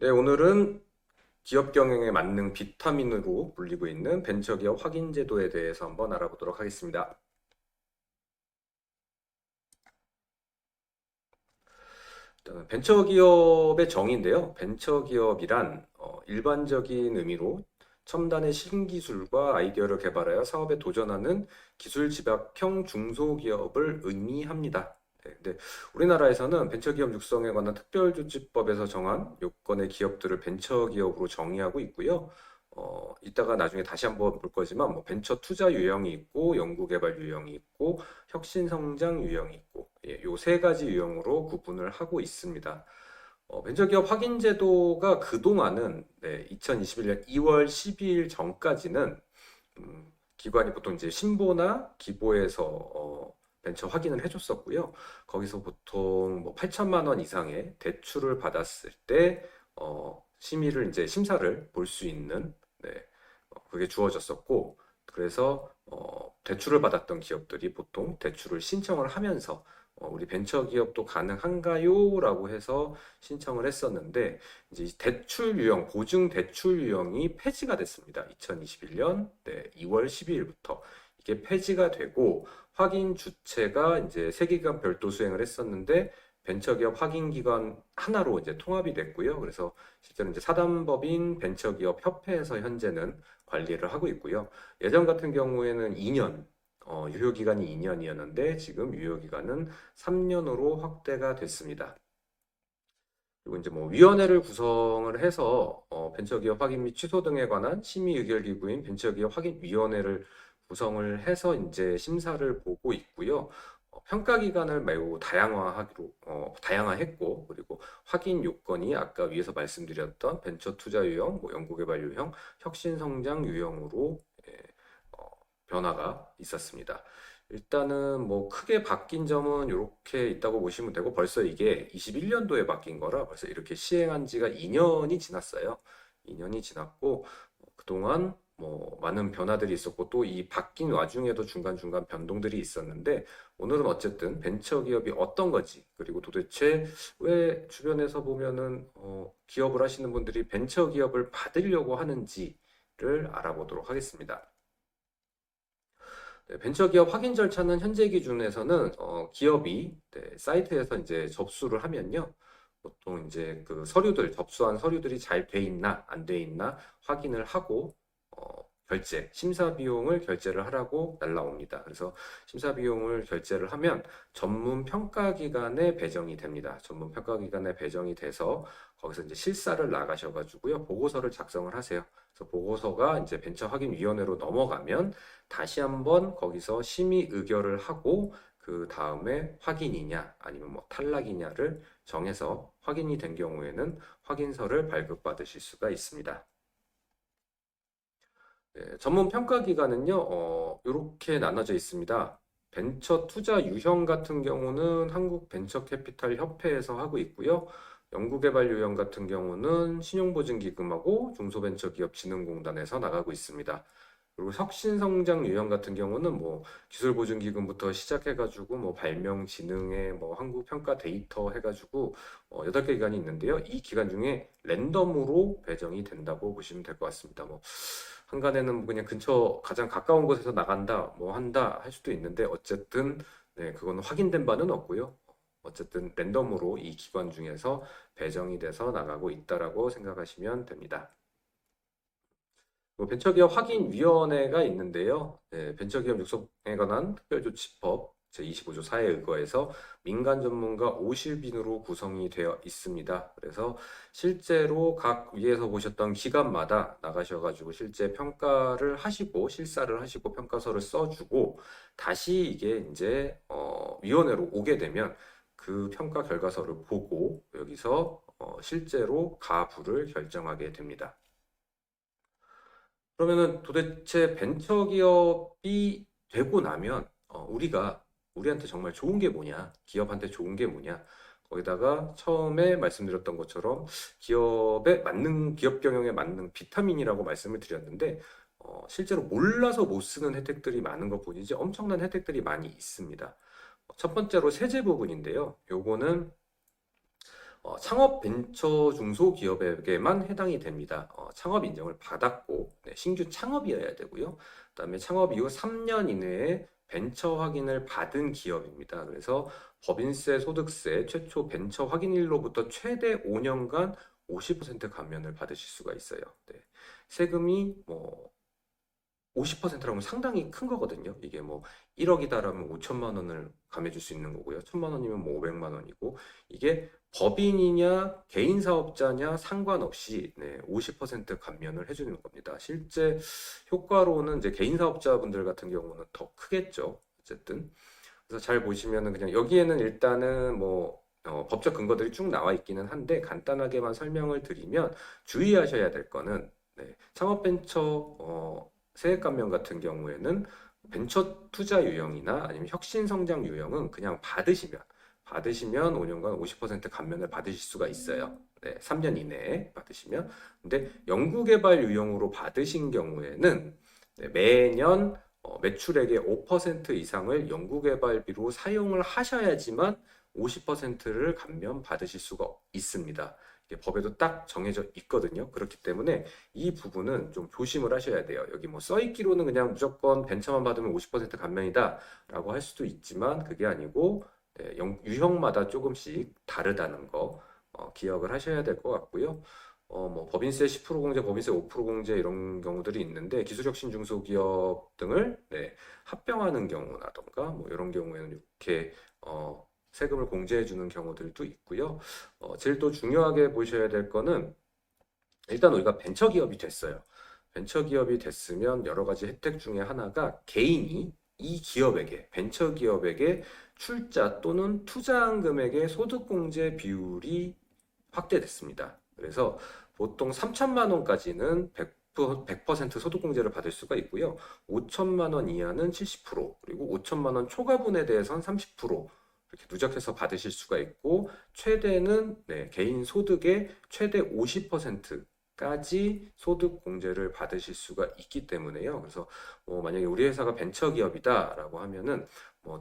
네, 오늘은 기업 경영에 맞는 비타민으로 불리고 있는 벤처기업 확인 제도에 대해서 한번 알아보도록 하겠습니다. 일단은 벤처기업의 정의인데요. 벤처기업이란 일반적인 의미로 첨단의 신기술과 아이디어를 개발하여 사업에 도전하는 기술 집약형 중소기업을 의미합니다. 네, 근데 우리나라에서는 벤처기업 육성에 관한 특별조치법에서 정한 요건의 기업들을 벤처기업으로 정의하고 있고요. 이따가 나중에 다시 한번 볼 거지만 뭐 벤처 투자 유형이 있고 연구개발 유형이 있고 혁신성장 유형이 있고 요 세 가지 유형으로 구분을 하고 있습니다. 벤처기업 확인 제도가 그동안은 2021년 2월 12일 전까지는 기관이 보통 이제 신보나 기보에서 벤처 확인을 해줬었고요. 거기서 보통 뭐 8천만 원 이상의 대출을 받았을 때 심의를 이제 심사를 볼 수 있는 그게 주어졌었고 그래서 대출을 받았던 기업들이 보통 대출을 신청을 하면서 우리 벤처 기업도 가능한가요? 라고 해서 신청을 했었는데 이제 이 대출 유형, 보증 대출 유형이 폐지가 됐습니다. 2021년 2월 12일부터 이게 폐지가 되고 확인 주체가 이제 세 기관 별도 수행을 했었는데 벤처기업 확인기관 하나로 이제 통합이 됐고요. 그래서 실제로 이제 사단법인 벤처기업 협회에서 현재는 관리를 하고 있고요. 예전 같은 경우에는 2년, 유효기간이 2년이었는데 지금 유효기간은 3년으로 확대가 됐습니다. 그리고 이제 뭐 위원회를 구성을 해서 벤처기업 확인 및 취소 등에 관한 심의 의결 기구인 벤처기업 확인 위원회를 구성을 해서 이제 심사를 보고 있고요. 평가 기간을 매우 다양화했고 그리고 확인 요건이 아까 위에서 말씀드렸던 벤처 투자 유형, 뭐 연구개발 유형, 혁신 성장 유형으로 어, 변화가 있었습니다. 일단은 뭐 크게 바뀐 점은 이렇게 있다고 보시면 되고 벌써 이게 21년도에 바뀐 거라 벌써 이렇게 시행한 지가 2년이 지났어요. 2년이 지났고 그동안 뭐 많은 변화들이 있었고 또 이 바뀐 와중에도 중간중간 변동들이 있었는데 오늘은 어쨌든 벤처 기업이 어떤 건지 그리고 도대체 왜 주변에서 보면은 기업을 하시는 분들이 벤처 기업을 받으려고 하는지를 알아보도록 하겠습니다. 벤처기업 확인 절차는 현재 기준에서는 기업이 사이트에서 이제 접수를 하면요. 보통 이제 그 서류들, 접수한 서류들이 잘 돼 있나, 안 돼 있나 확인을 하고 심사 비용을 결제를 하라고 날라옵니다. 그래서 심사 비용을 결제를 하면 전문 평가 기관에 배정이 됩니다. 전문 평가 기관에 배정이 돼서 거기서 이제 실사를 나가셔가지고요. 보고서를 작성을 하세요. 그래서 보고서가 이제 벤처 확인 위원회로 넘어가면 다시 한번 거기서 심의 의결을 하고 그 다음에 확인이냐 아니면 뭐 탈락이냐를 정해서 확인이 된 경우에는 확인서를 발급받으실 수가 있습니다. 전문 평가 기관은요, 이렇게 나눠져 있습니다. 벤처 투자 유형 같은 경우는 한국 벤처 캐피탈 협회에서 하고 있고요. 연구개발 유형 같은 경우는 신용보증기금하고 중소벤처기업진흥공단에서 나가고 있습니다. 그리고 혁신성장 유형 같은 경우는 뭐 기술보증기금부터 시작해가지고 뭐 발명 진흥에 뭐 한국평가 데이터 해가지고 8개 기관이 있는데요. 이 기관 중에 랜덤으로 배정이 된다고 보시면 될 것 같습니다. 뭐 한간에는 뭐 그냥 근처 가장 가까운 곳에서 나간다 뭐 한다 할 수도 있는데 어쨌든 네, 그건 확인된 바는 없고요. 어쨌든 랜덤으로 이 기관 중에서 배정이 돼서 나가고 있다라고 생각하시면 됩니다. 뭐 벤처기업 확인위원회가 있는데요. 벤처기업 육성에 관한 특별조치법 제25조 4에 의거해서 민간 전문가 50인으로 구성이 되어 있습니다. 그래서 실제로 각 위에서 보셨던 기관마다 나가셔가지고 실제 평가를 하시고 실사를 하시고 평가서를 써주고 다시 이게 이제 위원회로 오게 되면 그 평가 결과서를 보고 여기서 실제로 가부를 결정하게 됩니다. 그러면은 도대체 벤처기업이 되고 나면 우리한테 정말 좋은 게 뭐냐? 기업한테 좋은 게 뭐냐? 거기다가 처음에 말씀드렸던 것처럼 기업 경영에 맞는 비타민이라고 말씀을 드렸는데 실제로 몰라서 못 쓰는 혜택들이 많은 것 뿐이지 엄청난 혜택들이 많이 있습니다. 첫 번째로 세제 부분인데요. 요거는 창업 벤처 중소기업에게만 해당이 됩니다. 창업 인정을 받았고, 네, 신규 창업이어야 되고요. 그다음에 창업 이후 3년 이내에 벤처 확인을 받은 기업입니다. 그래서 법인세, 소득세, 최초 벤처 확인일로부터 최대 5년간 50% 감면을 받으실 수가 있어요. 네. 세금이 뭐 50%라면 상당히 큰 거거든요. 이게 뭐 1억이다라면 5천만 원을 감해줄 수 있는 거고요. 1천만 원이면 뭐 500만 원이고, 이게 법인이냐 개인 사업자냐 상관없이, 네, 50% 감면을 해주는 겁니다. 실제 효과로는 이제 개인 사업자분들 같은 경우는 더 크겠죠. 어쨌든. 그래서 잘 보시면은 그냥 여기에는 일단은 뭐 법적 근거들이 쭉 나와 있기는 한데, 간단하게만 설명을 드리면 주의하셔야 될 거는, 네, 창업벤처 세액 감면 같은 경우에는 벤처 투자 유형이나 아니면 혁신 성장 유형은 그냥 받으시면 5년간 50% 감면을 받으실 수가 있어요. 네, 3년 이내에 받으시면. 근데 연구개발 유형으로 받으신 경우에는, 네, 매년 매출액의 5% 이상을 연구개발비로 사용을 하셔야지만 50%를 감면 받으실 수가 있습니다. 이게 법에도 딱 정해져 있거든요. 그렇기 때문에 이 부분은 좀 조심을 하셔야 돼요. 여기 뭐 써있기로는 그냥 무조건 벤처만 받으면 50% 감면이다 라고 할 수도 있지만, 그게 아니고, 네, 유형마다 조금씩 다르다는 거 기억을 하셔야 될 것 같고요. 뭐 법인세 10% 공제, 법인세 5% 공제 이런 경우들이 있는데, 기술혁신 중소기업 등을, 네, 합병하는 경우라던가 뭐 이런 경우에는 이렇게 세금을 공제해 주는 경우들도 있고요. 제일 또 중요하게 보셔야 될 거는, 일단 우리가 벤처기업이 됐어요. 벤처기업이 됐으면 여러 가지 혜택 중에 하나가, 개인이 이 기업에게, 벤처기업에게 출자 또는 투자한 금액의 소득공제 비율이 확대됐습니다. 그래서 보통 3천만 원까지는 100% 소득공제를 받을 수가 있고요. 5천만 원 이하는 70%, 그리고 5천만 원 초과분에 대해서는 30% 이렇게 누적해서 받으실 수가 있고, 최대는, 네, 개인 소득의 최대 50%까지 소득 공제를 받으실 수가 있기 때문에요. 그래서 만약에 우리 회사가 벤처기업이다라고 하면은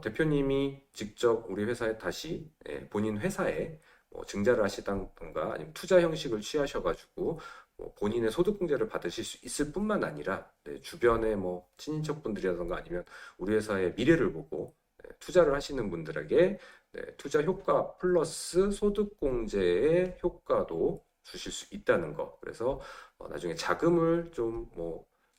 대표님이 직접 우리 회사에 다시, 본인 회사에 증자를 하시던가 아니면 투자 형식을 취하셔가지고 본인의 소득공제를 받으실 수 있을 뿐만 아니라, 네, 주변의 뭐 친인척분들이라던가 아니면 우리 회사의 미래를 보고, 네, 투자를 하시는 분들에게, 네, 투자 효과 플러스 소득공제의 효과도 주실 수 있다는 거. 그래서 나중에 자금을 좀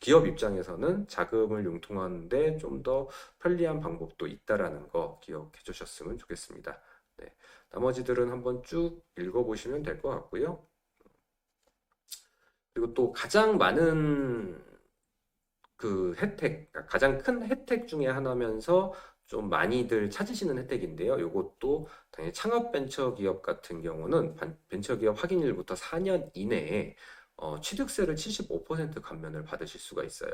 기업 입장에서는 자금을 융통하는데 좀 더 편리한 방법도 있다라는 거 기억해 주셨으면 좋겠습니다. 네. 나머지들은 한번 쭉 읽어보시면 될 것 같고요. 그리고 또 가장 많은 그 혜택, 그러니까 가장 큰 혜택 중에 하나면서 좀 많이들 찾으시는 혜택인데요. 이것도 당연히 창업 벤처기업 같은 경우는 벤처기업 확인일부터 4년 이내에 취득세를 75% 감면을 받으실 수가 있어요.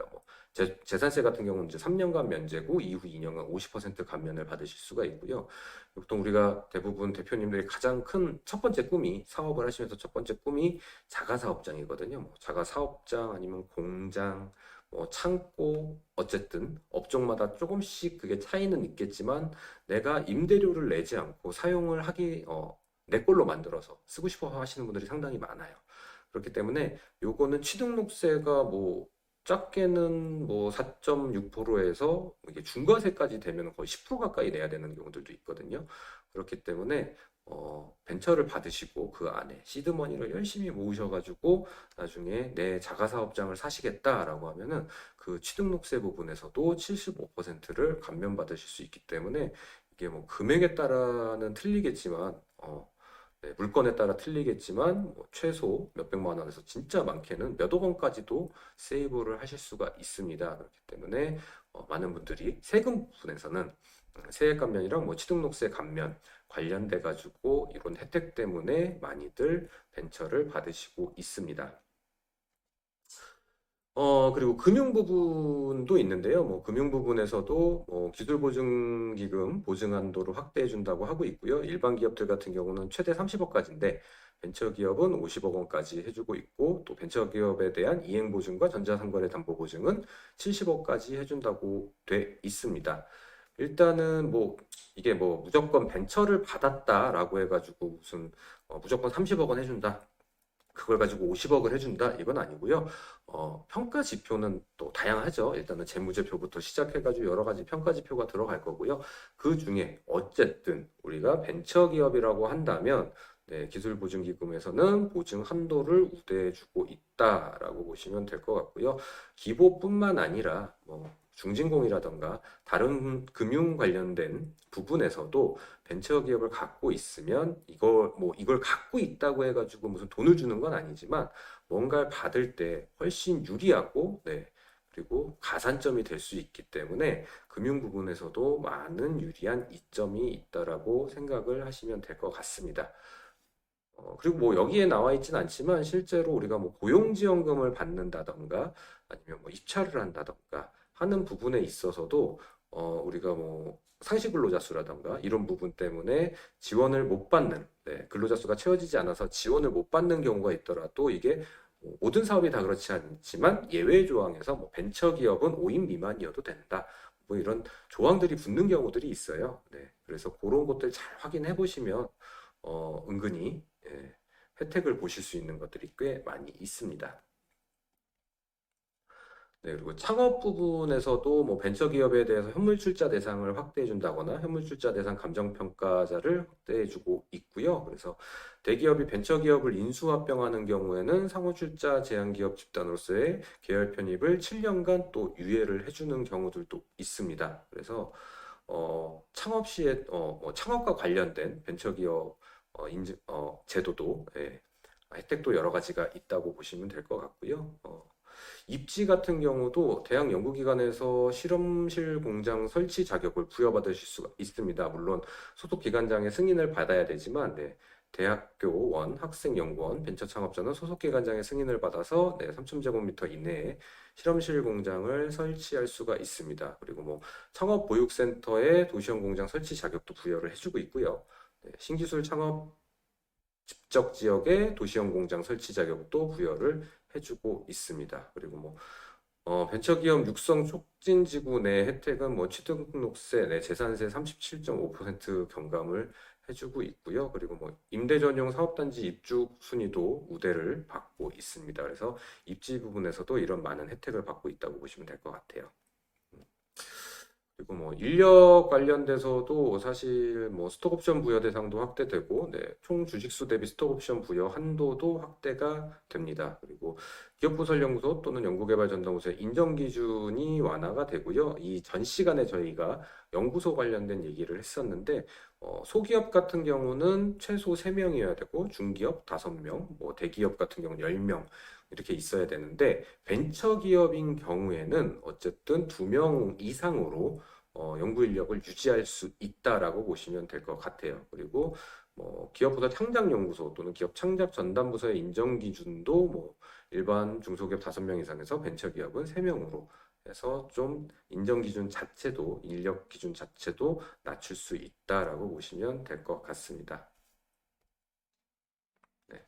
재산세 같은 경우는 이제 3년간 면제고, 이후 2년간 50% 감면을 받으실 수가 있고요. 보통 우리가 대부분 대표님들이 가장 큰 첫 번째 꿈이, 사업을 하시면서 첫 번째 꿈이 자가사업장이거든요. 자가사업장 아니면 공장, 창고, 어쨌든 업종마다 조금씩 그게 차이는 있겠지만, 내가 임대료를 내지 않고 사용을 내 걸로 만들어서 쓰고 싶어 하시는 분들이 상당히 많아요. 그렇기 때문에 요거는 취등록세가 작게는 4.6%에서 이게 중과세까지 되면 거의 10% 가까이 내야 되는 경우들도 있거든요. 그렇기 때문에 벤처를 받으시고 그 안에 시드머니를 열심히 모으셔가지고 나중에 내 자가사업장을 사시겠다라고 하면은 그 취등록세 부분에서도 75%를 감면받으실 수 있기 때문에, 이게 금액에 따라는 틀리겠지만, 네, 물건에 따라 틀리겠지만 최소 몇백만 원에서 진짜 많게는 몇억 원까지도 세이브를 하실 수가 있습니다. 그렇기 때문에 많은 분들이 세금 부분에서는 세액 감면이랑 취등록세 감면 관련돼 가지고 이런 혜택 때문에 많이들 벤처를 받으시고 있습니다. 그리고 금융 부분도 있는데요. 금융 부분에서도 기술보증기금 보증 한도를 확대해 준다고 하고 있고요. 일반 기업들 같은 경우는 최대 30억까지인데, 벤처기업은 50억 원까지 해주고 있고, 또 벤처기업에 대한 이행보증과 전자상거래 담보보증은 70억까지 해준다고 돼 있습니다. 일단은 뭐 이게 뭐 무조건 벤처를 받았다라고 해가지고 무슨 무조건 30억 원 해준다. 그걸 가지고 50억을 해준다 이건 아니고요. 평가 지표는 또 다양하죠. 일단은 재무제표부터 시작해가지고 여러 가지 평가 지표가 들어갈 거고요. 그 중에 어쨌든 우리가 벤처기업이라고 한다면 네, 기술보증기금에서는 보증 한도를 우대해주고 있다라고 보시면 될 것 같고요. 기보뿐만 아니라 뭐 중진공이라던가 다른 금융 관련된 부분에서도 벤처기업을 갖고 있으면 이걸 갖고 있다고 해가지고 무슨 돈을 주는 건 아니지만 뭔가를 받을 때 훨씬 유리하고 네, 그리고 가산점이 될 수 있기 때문에 금융 부분에서도 많은 유리한 이점이 있다라고 생각을 하시면 될 것 같습니다. 그리고 뭐 여기에 나와 있진 않지만 실제로 우리가 뭐 고용지원금을 받는다던가 아니면 뭐 입찰을 한다던가 하는 부분에 있어서도 우리가 뭐 상시 근로자 수라던가 이런 부분 때문에 지원을 못 받는 네, 근로자 수가 채워지지 않아서 지원을 못 받는 경우가 있더라도 이게 뭐 모든 사업이 다 그렇지 않지만 예외 조항에서 뭐 벤처기업은 5인 미만이어도 된다. 뭐 이런 조항들이 붙는 경우들이 있어요. 네, 그래서 그런 것들 잘 확인해 보시면 은근히 혜택을 보실 수 있는 것들이 꽤 많이 있습니다. 네, 그리고 창업 부분에서도 뭐 벤처기업에 대해서 현물출자 대상을 확대해 준다거나 현물출자 대상 감정평가자를 확대해 주고 있고요. 그래서 대기업이 벤처기업을 인수합병하는 경우에는 상호출자 제한기업 집단으로서의 계열 편입을 7년간 또 유예를 해주는 경우들도 있습니다. 그래서 창업 시에 뭐 창업과 관련된 벤처기업 제도도 혜택도 여러 가지가 있다고 보시면 될 것 같고요. 입지 같은 경우도 대학 연구기관에서 실험실 공장 설치 자격을 부여받으실 수가 있습니다. 물론 소속 기관장의 승인을 받아야 되지만 네, 대학교원, 학생연구원, 벤처창업자는 소속 기관장의 승인을 받아서 네, 3,000제곱미터 이내에 실험실 공장을 설치할 수가 있습니다. 그리고 뭐 창업보육센터에 도시형 공장 설치 자격도 부여를 해주고 있고요. 네, 신기술 창업 집적 지역에 도시형 공장 설치 자격도 부여를 해주고 있습니다. 그리고 뭐 벤처기업 육성 촉진지구 내 혜택은 뭐 취등록세, 내 재산세 37.5% 경감을 해주고 있고요. 그리고 뭐 임대 전용 사업단지 입주 순위도 우대를 받고 있습니다. 그래서 입지 부분에서도 이런 많은 혜택을 받고 있다고 보시면 될 것 같아요. 그리고 뭐 인력 관련돼서도 사실 뭐 스톡옵션 부여 대상도 확대되고, 네, 총 주식수 대비 스톡옵션 부여 한도도 확대가 됩니다. 그리고 기업부설연구소 또는 연구개발전담부서의 인정 기준이 완화가 되고요. 이 전 시간에 저희가 연구소 관련된 얘기를 했었는데, 소기업 같은 경우는 최소 3명이어야 되고, 중기업 5명, 뭐 대기업 같은 경우는 10명 이렇게 있어야 되는데, 벤처기업인 경우에는 어쨌든 2명 이상으로 연구 인력을 유지할 수 있다라고 보시면 될 것 같아요. 그리고 뭐 기업부서 창작연구소 또는 기업 창작 전담부서의 인정 기준도 뭐 일반 중소기업 5명 이상에서 벤처기업은 3명으로 해서 좀 인정 기준 자체도 인력 기준 자체도 낮출 수 있다라고 보시면 될 것 같습니다. 네.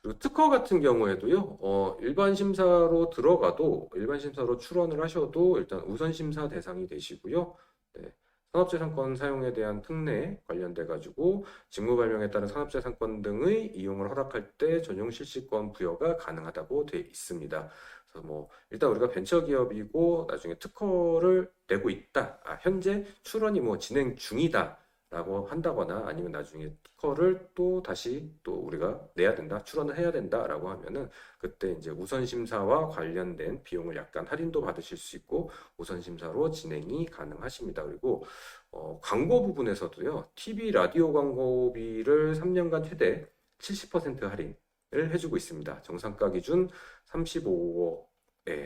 그리고 특허 같은 경우에도요, 일반 심사로 들어가도, 일반 심사로 출원을 하셔도 일단 우선 심사 대상이 되시고요. 네, 산업재산권 사용에 대한 특례 관련돼 가지고 직무 발명에 따른 산업재산권 등의 이용을 허락할 때 전용 실시권 부여가 가능하다고 되어 있습니다. 그래서 뭐 일단 우리가 벤처기업이고 나중에 특허를 내고 있다, 현재 출원이 뭐 진행 중이다. 라고 한다거나 아니면 나중에 특허를 또 다시 또 우리가 내야 된다, 출원을 해야 된다라고 하면은 그때 이제 우선 심사와 관련된 비용을 약간 할인도 받으실 수 있고 우선 심사로 진행이 가능하십니다. 그리고 광고 부분에서도요, TV 라디오 광고비를 3년간 최대 70% 할인을 해주고 있습니다. 정상가 기준 35억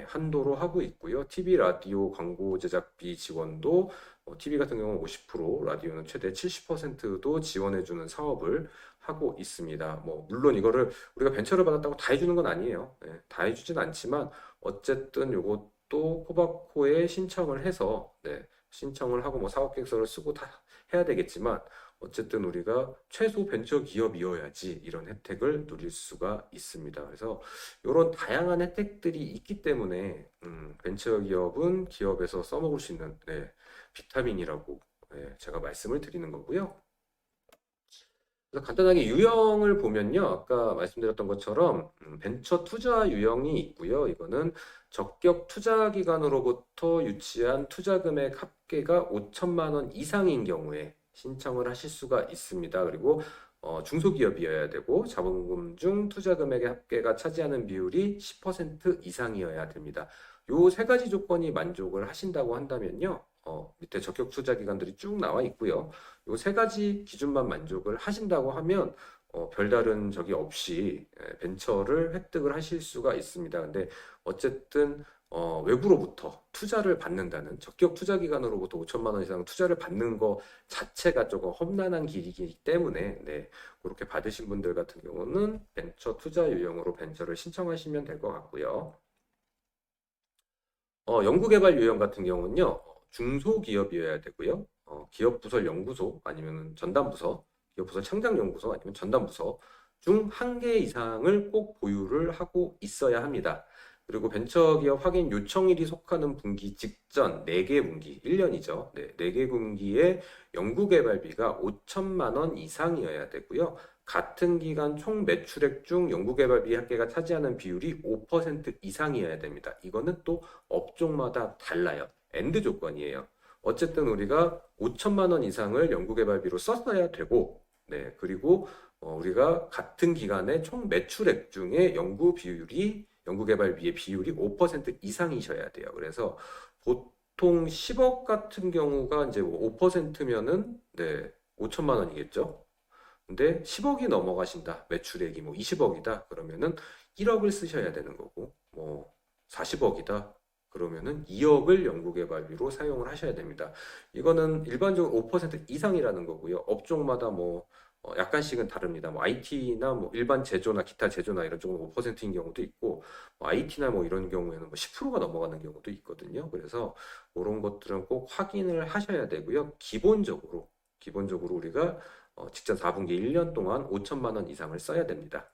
한도로 하고 있고요. TV 라디오 광고 제작비 지원도 TV 같은 경우는 50%, 라디오는 최대 70%도 지원해주는 사업을 하고 있습니다. 뭐 물론 이거를 우리가 벤처를 받았다고 다 해주는 건 아니에요. 다 해주진 않지만 어쨌든 이것도 코바코에 신청을 해서 신청을 하고 뭐 사업계획서를 쓰고 다 해야 되겠지만 어쨌든 우리가 최소 벤처 기업이어야지 이런 혜택을 누릴 수가 있습니다. 그래서 이런 다양한 혜택들이 있기 때문에 벤처 기업은 기업에서 써먹을 수 있는 비타민이라고 제가 말씀을 드리는 거고요. 그래서 간단하게 유형을 보면요. 아까 말씀드렸던 것처럼 벤처 투자 유형이 있고요. 이거는 적격 투자 기관으로부터 유치한 투자 금액 합계가 5천만 원 이상인 경우에 신청을 하실 수가 있습니다. 그리고 중소기업이어야 되고 자본금 중 투자 금액의 합계가 차지하는 비율이 10% 이상이어야 됩니다. 요 세 가지 조건이 만족을 하신다고 한다면요. 밑에 적격 투자 기관들이 쭉 나와 있고요. 요 세 가지 기준만 만족을 하신다고 하면 별다른 적이 없이 벤처를 획득을 하실 수가 있습니다. 근데 어쨌든 외부로부터 투자를 받는다는 적격 투자 기관으로부터 5천만 원 이상 투자를 받는 거 자체가 조금 험난한 길이기 때문에 그렇게 받으신 분들 같은 경우는 벤처 투자 유형으로 벤처를 신청하시면 될 것 같고요. 연구개발 유형 같은 경우는요, 중소기업이어야 되고요. 기업부설 연구소 아니면 전담부서, 기업부설 창작연구소 아니면 전담부서 중 한 개 이상을 꼭 보유를 하고 있어야 합니다. 그리고 벤처기업 확인 요청일이 속하는 분기 직전 4개 분기, 1년이죠. 네, 4개 분기에 연구개발비가 5천만 원 이상이어야 되고요. 같은 기간 총 매출액 중 연구개발비 합계가 차지하는 비율이 5% 이상이어야 됩니다. 이거는 또 업종마다 달라요. 엔드 조건이에요. 어쨌든 우리가 5천만 원 이상을 연구개발비로 썼어야 되고, 그리고 우리가 같은 기간에 총 매출액 중에 연구개발비의 비율이 5% 이상이셔야 돼요. 그래서 보통 10억 같은 경우가 이제 5%면은 5천만 원이겠죠. 근데 10억이 넘어가신다. 매출액이 뭐 20억이다. 그러면은 1억을 쓰셔야 되는 거고, 뭐 40억이다. 그러면은 2억을 연구개발비로 사용을 하셔야 됩니다. 이거는 일반적으로 5% 이상이라는 거고요. 업종마다 뭐 약간씩은 다릅니다. 뭐 IT나 뭐 일반 제조나 기타 제조나 이런 쪽은 5%인 경우도 있고, 뭐 IT나 뭐 이런 경우에는 뭐 10%가 넘어가는 경우도 있거든요. 그래서 그런 것들은 꼭 확인을 하셔야 되고요. 기본적으로 우리가 직전 4분기 1년 동안 5천만 원 이상을 써야 됩니다.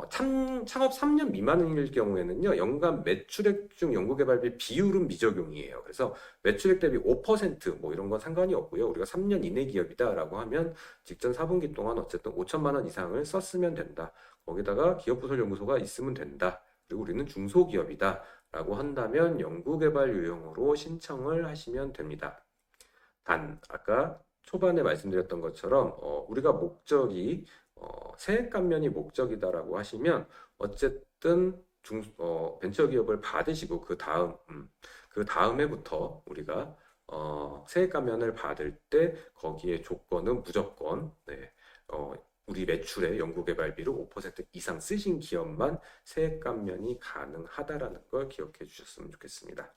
창업 3년 미만일 경우에는요, 연간 매출액 중 연구개발비 비율은 미적용이에요. 그래서 매출액 대비 5%뭐 이런 건 상관이 없고요. 우리가 3년 이내 기업이다라고 하면 직전 4분기 동안 어쨌든 5천만 원 이상을 썼으면 된다. 거기다가 기업부설연구소가 있으면 된다. 그리고 우리는 중소기업이다라고 한다면 연구개발 유형으로 신청을 하시면 됩니다. 단, 아까 초반에 말씀드렸던 것처럼 우리가 목적이 세액 감면이 목적이다라고 하시면 어쨌든 벤처기업을 받으시고 그 다음 해부터 우리가 세액 감면을 받을 때 거기에 조건은 무조건 우리 매출의 연구개발비를 5% 이상 쓰신 기업만 세액 감면이 가능하다라는 걸 기억해 주셨으면 좋겠습니다.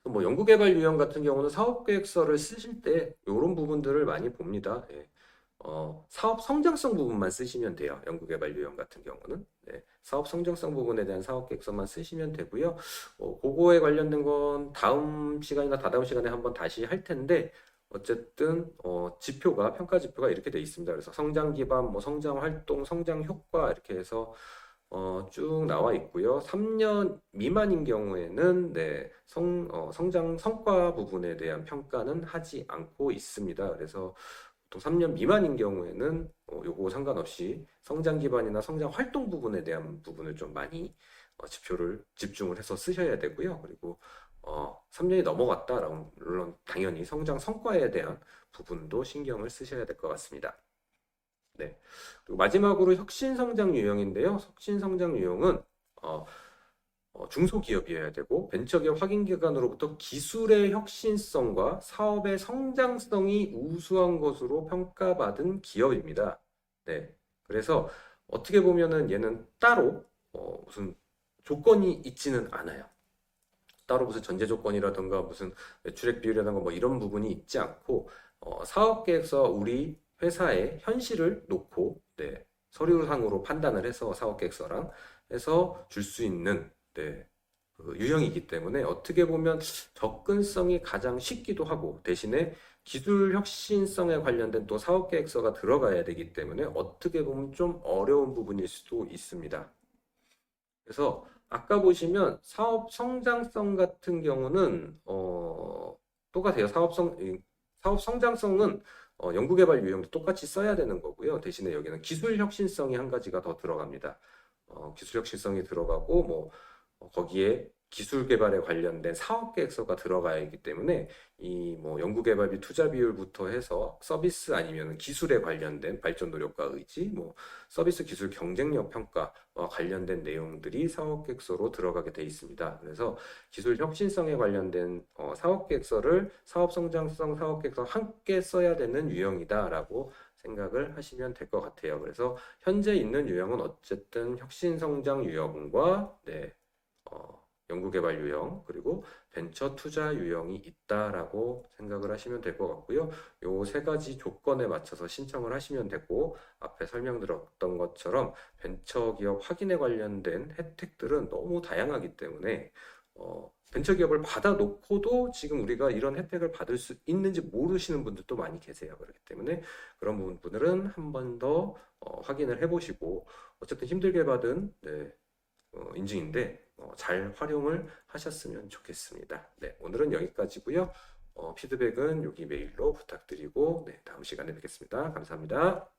뭐 연구개발 유형 같은 경우는 사업계획서를 쓰실 때 이런 부분들을 많이 봅니다. 사업 성장성 부분만 쓰시면 돼요. 연구개발 유형 같은 경우는 사업 성장성 부분에 대한 사업계획서만 쓰시면 되고요. 그거에 관련된 건 다음 시간이나 다다음 시간에 한번 다시 할 텐데 어쨌든 평가 지표가 이렇게 돼 있습니다. 그래서 성장 기반, 뭐 성장 활동, 성장 효과 이렇게 해서 쭉 나와 있고요. 3년 미만인 경우에는 성장 성과 부분에 대한 평가는 하지 않고 있습니다. 그래서 보통 3년 미만인 경우에는 요거 상관없이 성장 기반이나 성장 활동 부분에 대한 부분을 좀 많이 지표를 집중을 해서 쓰셔야 되고요. 그리고 3년이 넘어갔다라면 물론 당연히 성장 성과에 대한 부분도 신경을 쓰셔야 될 것 같습니다. 그리고 마지막으로 혁신성장 유형인데요. 혁신성장 유형은 중소기업이어야 되고 벤처기업 확인기관으로부터 기술의 혁신성과 사업의 성장성이 우수한 것으로 평가받은 기업입니다. 그래서 어떻게 보면은 얘는 따로 무슨 조건이 있지는 않아요. 따로 무슨 전제 조건이라든가 무슨 매출액 비율이라든가 뭐 이런 부분이 있지 않고 사업계획서 우리 회사의 현실을 놓고 서류상으로 판단을 해서 사업계획서랑 해서 줄 수 있는 그 유형이기 때문에 어떻게 보면 접근성이 가장 쉽기도 하고 대신에 기술 혁신성에 관련된 또 사업계획서가 들어가야 되기 때문에 어떻게 보면 좀 어려운 부분일 수도 있습니다. 그래서 아까 보시면 사업 성장성 같은 경우는 또 같아요. 사업 성장성은 연구개발 유형도 똑같이 써야 되는 거고요. 대신에 여기는 기술 혁신성이 한 가지가 더 들어갑니다. 기술 혁신성이 들어가고 뭐 거기에 기술 개발에 관련된 사업 계획서가 들어가야 하기 때문에 이 뭐 연구개발비 투자 비율부터 해서 서비스 아니면 기술에 관련된 발전 노력과 의지, 뭐 서비스 기술 경쟁력 평가와 관련된 내용들이 사업 계획서로 들어가게 돼 있습니다. 그래서 기술 혁신성에 관련된 사업 계획서를 사업 성장성 사업 계획서 함께 써야 되는 유형이다라고 생각을 하시면 될 것 같아요. 그래서 현재 있는 유형은 어쨌든 혁신 성장 유형과 연구개발 유형 그리고 벤처 투자 유형이 있다라고 생각을 하시면 될 것 같고요. 요 세 가지 조건에 맞춰서 신청을 하시면 되고 앞에 설명드렸던 것처럼 벤처기업 확인에 관련된 혜택들은 너무 다양하기 때문에 벤처기업을 받아놓고도 지금 우리가 이런 혜택을 받을 수 있는지 모르시는 분들도 많이 계세요. 그렇기 때문에 그런 부분들은 한 번 더 확인을 해보시고 어쨌든 힘들게 받은 인증인데 잘 활용을 하셨으면 좋겠습니다. 네, 오늘은 여기까지고요. 피드백은 여기 메일로 부탁드리고 네, 다음 시간에 뵙겠습니다. 감사합니다.